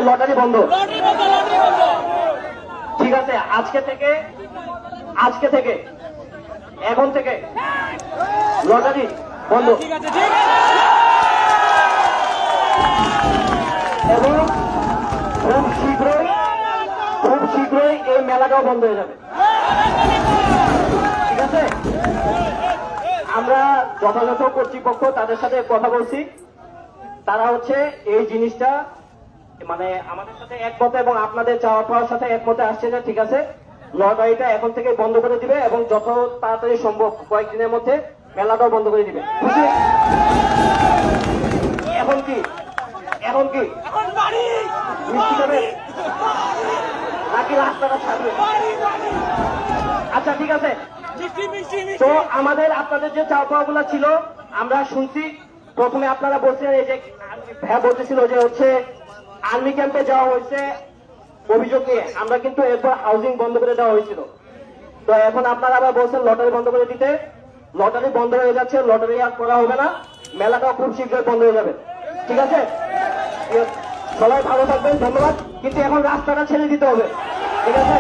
Lottery বন্ধ। ঠিক আছে, আজকে থেকে এখন থেকে লটারি বন্ধ এবং খুব শীঘ্রই এই মেলাটাও বন্ধ হয়ে যাবে। ঠিক আছে, আমরা যথাযথ কর্তৃপক্ষ তাদের সাথে কথা বলছি, তারা হচ্ছে এই জিনিসটা মানে আমাদের সাথে একমত এবং আপনাদের চাওয়া পাওয়ার সাথে একমতে আসছে যে ঠিক আছে লটারিটা এখন থেকে বন্ধ করে দিবে এবং যত তাড়াতাড়ি সম্ভব কয়েকদিনের মধ্যে মেলাটাও বন্ধ করে দিবে। বুঝলি? এখন কি মিষ্টি খাবে নাকি রাস্তাটা ছাড়বে? আচ্ছা ঠিক আছে, তো আমাদের আপনাদের যে চাওয়া পাওয়া গুলা ছিল আমরা শুনছি। প্রথমে আপনারা বলছেন এই যে হ্যাঁ বলতেছিল যে হচ্ছে আর্মি ক্যাম্পে যাওয়া হয়েছে অভিযোগ নিয়ে, আমরা কিন্তু এরপর হাউজিং বন্ধ করে দেওয়া হয়েছিল। তো এখন আপনারা আবার বলছেন লটারি বন্ধ করে দিতে। লটারি বন্ধ হয়ে যাচ্ছে, লটারি আর করা হবে না, মেলাটাও খুব শীঘ্রই বন্ধ হয়ে যাবে। ঠিক আছে, সবাই ভালো থাকবেন, ধন্যবাদ। কিন্তু এখন রাস্তাটা ছেড়ে দিতে হবে। ঠিক আছে।